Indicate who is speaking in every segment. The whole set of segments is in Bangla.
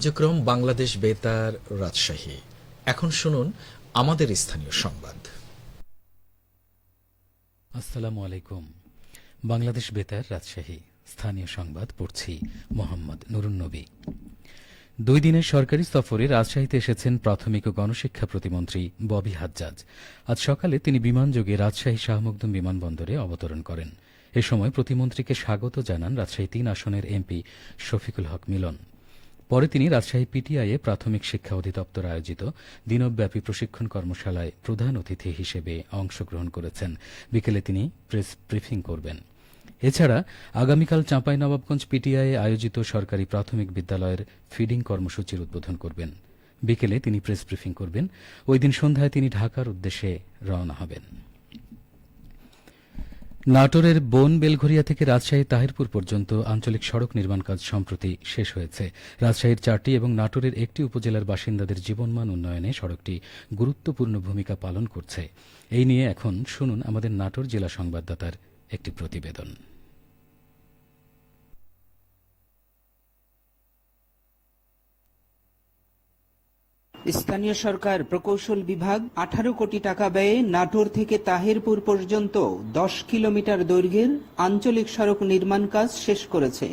Speaker 1: কার্যক্রম বাংলাদেশ বেতার রাজশাহী। এখন শুনুন আমাদের স্থানীয় সংবাদ।
Speaker 2: আসসালামু আলাইকুম। বাংলাদেশ বেতার রাজশাহী স্থানীয় সংবাদ পড়ছি মোহাম্মদ নুরুন নবী। 2 দিনের সরকারি সফরে রাজশাহীতে এসেছেন প্রাথমিক ও গণশিক্ষা প্রতিমন্ত্রী ববি হাজ্জাজ। আজ সকালে তিনি বিমানযোগে রাজশাহী শাহ মখদুম বিমানবন্দরে অবতরণ করেন। এ সময় প্রতিমন্ত্রীকে স্বাগত জানান রাজশাহী 3 আসনের এমপি শফিকুল হক মিলন। পরে তিনি রাজশাহী পিটিআইয়ে প্রাথমিক শিক্ষা অধিদপ্তর আয়োজিত দিনব্যাপী প্রশিক্ষণ কর্মশালায় প্রধান অতিথি হিসেবে অংশগ্রহণ করেছেন। বিকেলে তিনি প্রেস ব্রিফিং করবেন। এছাড়া আগামীকাল চাঁপাইনবাবগঞ্জ পিটিআইয়ে আয়োজিত সরকারি প্রাথমিক বিদ্যালয়ের ফিডিং কর্মসূচির উদ্বোধন করবেন। বিকেলে তিনি প্রেস ব্রিফিং করবেন। ওই দিন সন্ধ্যায় তিনি ঢাকার উদ্দেশ্যে রওনা হবেন। নাটোরের বন বেলঘরিয়া থেকে রাজশাহী তাহিরপুর পর্যন্ত আঞ্চলিক সড়ক নির্মাণ কাজ সম্প্রতি শেষ হয়েছে। রাজশাহীর 4টি এবং নাটোরের 1টি উপজেলার বাসিন্দাদের জীবনমান উন্নয়নে সড়কটি গুরুত্বপূর্ণ ভূমিকা পালন করছে। এই নিয়ে এখন শুনুন আমাদের নাটোর জেলা সংবাদদাতার একটি প্রতিবেদন।
Speaker 3: স্থানীয় সরকার প্রকৌশল বিভাগ 18 কোটি টাকা ব্যয়ে নাটোর থেকে তাহিরপুর পর্যন্ত 10 কিলোমিটার দৈর্ঘ্যের আঞ্চলিক সড়ক নির্মাণ কাজ শেষ করেছে।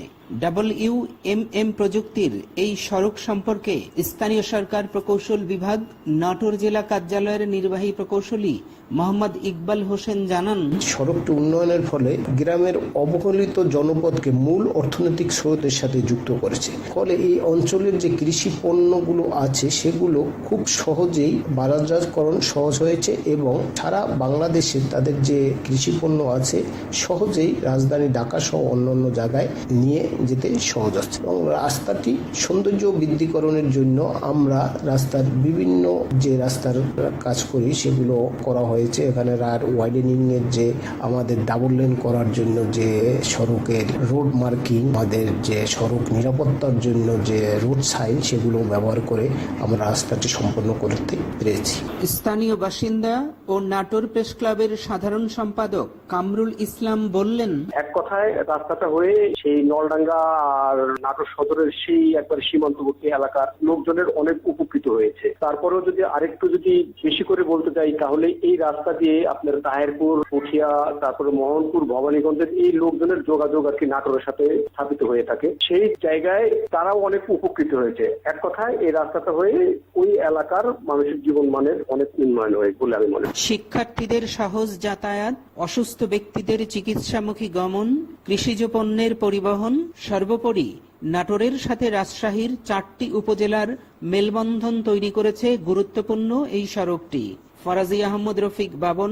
Speaker 3: WMM প্রযুক্তির এই সড়ক সম্পর্কে স্থানীয় সরকার প্রকৌশল বিভাগ নাটোর জেলা কার্যালয়ের নির্বাহী প্রকৌশলী মোহাম্মদ ইকবাল হোসেন জানান,
Speaker 4: সড়কটি উন্নয়নের ফলে গ্রামের অবহেলিত জনপদকে মূল অর্থনৈতিক স্রোতের সাথে যুক্ত করেছে। ফলে এই অঞ্চলের যে কৃষি পণ্যগুলো আছে সেগুলো খুব সহজেই বাজারজাতকরণ সহজ হয়েছে এবং সারা বাংলাদেশে তাদের যে কৃষি পণ্য আছে সহজেই রাজধানী ঢাকা সহ অন্যান্য জায়গায় নিয়ে যেতে সহজ হচ্ছে। এবং রাস্তাটি সৌন্দর্য বৃদ্ধিকরণের জন্য আমরা রাস্তার বিভিন্ন যে রাস্তার কাজ করি সেগুলো করা হয়েছে। এখানে ওয়াইডেনিং এর যে আমাদের ডাবল লেন করার জন্য যে সড়কের রোড মার্কিং, আমাদের যে সড়ক নিরাপত্তার জন্য যে রোড সাইন সেগুলো ব্যবহার করে আমরা রাস্তাটি সম্পন্ন করতে পেরেছি।
Speaker 3: স্থানীয় বাসিন্দা ও নাটোর প্রেস ক্লাবের সাধারণ সম্পাদক কামরুল ইসলাম বললেন,
Speaker 5: এক কথায় রাস্তাটা হয়ে সেই নলডাঙ্গা আর নাটোর সদরের সেই একবার সীমান্তবর্তী এলাকার লোকজনের অনেক উপকৃত হয়েছে। তারপরেও যদি আরেকটু বেশি করে বলতে চাই তাহলে এই রাস্তা দিয়ে আপনার তাহেরপুর, পুঠিয়া, তারপরে মোহনপুর, ভবানীগঞ্জের এই লোকজনের যোগাযোগ আর কি নাটোরের সাথে স্থাপিত হয়ে থাকে। সেই জায়গায় তারাও অনেক উপকৃত হয়েছে। এক কথায় এই রাস্তাটা হয়ে ওই এলাকার মানুষের জীবন মানের অনেক উন্নয়ন হয়েছে বলে আমি মনে করি।
Speaker 3: শিক্ষার্থীদের সহজ যাতায়াত, অসুস্থ ব্যক্তিদের চিকিৎসামুখী গমন, কৃষিজ পণ্যের পরিবহন, সর্বোপরি নাটোরের সাথে রাজশাহীর 4টি উপজেলার মেলবন্ধন তৈরি করেছে গুরুত্বপূর্ণ এই সড়কটি। ফরাজি আহমদ রফিক বাবন,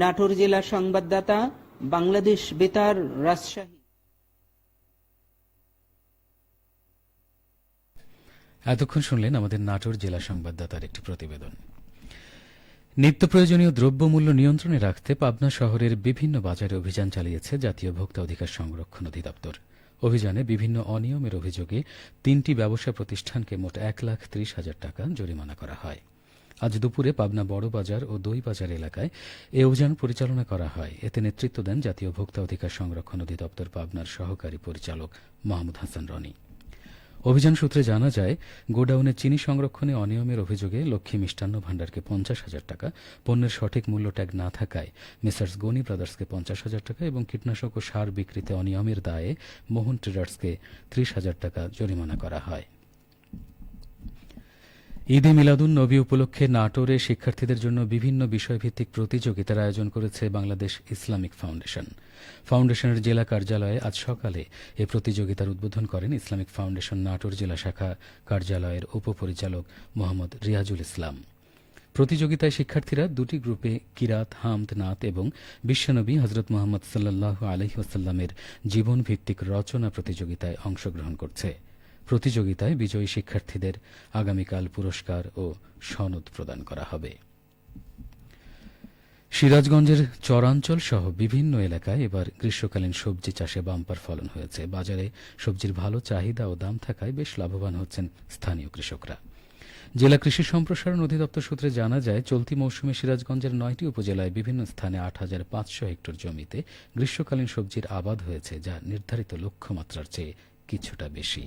Speaker 3: নাটোর জেলা সংবাদদাতা, বাংলাদেশ বেতার রাজশাহী।
Speaker 2: এতক্ষণ শুনলেন আমাদের নাটোর জেলা সংবাদদাতার একটি প্রতিবেদন। নিত্য প্রয়োজনীয় দ্রব্যমূল্য নিয়ন্ত্রণে রাখতে পাবনা শহরের বিভিন্ন বাজারে অভিযান চালিয়েছে জাতীয় ভোক্তা অধিকার সংরক্ষণ অধিদপ্তর। অভিযানে বিভিন্ন অনিয়মের অভিযোগে 3টি ব্যবসা প্রতিষ্ঠানকে মোট 1,30,000 টাকা জরিমানা করা হয়। আজ দুপুরে পাবনা বড় বাজার ও দই বাজার এলাকায় এ অভিযান পরিচালনা করা হয়। এতে নেতৃত্ব দেন জাতীয় ভোক্তা অধিকার সংরক্ষণ অধিদপ্তর পাবনার সহকারী পরিচালক মাহমুদ হাসান রনি। অভিযান সূত্রে জানা যায়, গোডাউনে চিনি সংরক্ষণে অনিয়মের অভিযোগে লক্ষ্মী মিষ্টান্ন ভাণ্ডারকে 50,000 টাকা, পণ্যের সঠিক মূল্য ট্যাগ না থাকায় মেসার্স গনি ব্রাদার্সকে 50,000 টাকা এবং কীটনাশক ও সার বিক্রিতে অনিয়মের দায়ে মোহন ট্রেডার্সকে 30,000 টাকা জরিমানা করা হয়। ঈদে মিলাদুন নবী উপলক্ষে নাটোরে শিক্ষার্থীদের জন্য বিভিন্ন বিষয়ভিত্তিক প্রতিযোগিতার আয়োজন করেছে বাংলাদেশ ইসলামিক ফাউন্ডেশন। ফাউন্ডেশনের জেলা কার্যালয়ে আজ সকালে এ প্রতিযোগিতার উদ্বোধন করেন ইসলামিক ফাউন্ডেশন নাটোর জেলা শাখা কার্যালয়ের উপপরিচালক মোহাম্মদ রিয়াজুল ইসলাম। প্রতিযোগিতায় শিক্ষার্থীরা 2টি গ্রুপে কিরাত, হামদ, নাত এবং বিশ্বনবী হজরত মোহাম্মদ সাল্লাল্লাহু আলাইহি ওয়াসাল্লামের জীবনভিত্তিক রচনা প্রতিযোগিতায় অংশগ্রহণ করছে। প্রতিযোগিতায় বিজয়ী শিক্ষার্থীদের আগামীকাল পুরস্কার ও সনদ প্রদান করা হবে। সিরাজগঞ্জের চরাঞ্চল সহ বিভিন্ন এলাকায় এবার গ্রীষ্মকালীন সবজি চাষে বাম্পার ফলন হয়েছে। বাজারে সবজির ভালো চাহিদা ও দাম থাকায় বেশ লাভবান হচ্ছেন স্থানীয় কৃষকরা। জেলা কৃষি সম্প্রসারণ অধিদপ্তর সূত্রে জানা যায়, চলতি মৌসুমে সিরাজগঞ্জের 9টি উপজেলায় বিভিন্ন স্থানে 8,500 হেক্টর জমিতে গ্রীষ্মকালীন সবজির আবাদ হয়েছে, যা নির্ধারিত লক্ষ্যমাত্রার চেয়ে কিছুটা বেশি।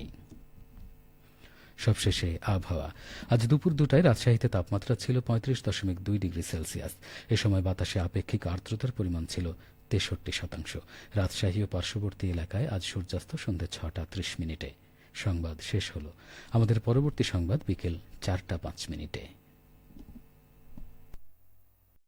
Speaker 2: সবশেষে আবহাওয়া। আজ দুপুর 2টায় রাজশাহীতে তাপমাত্রা ছিল 35.2 ডিগ্রি সেলসিয়াস। এ সময় বাতাসে আপেক্ষিক আর্দ্রতার পরিমাণ ছিল 63%। রাজশাহী ও পার্শ্ববর্তী এলাকায় আজ সূর্যাস্ত সন্ধ্যে 6টা 30 মিনিটে। সংবাদ শেষ হলো। আমাদের পরবর্তী সংবাদ বিকেল 4টা 5 মিনিটে।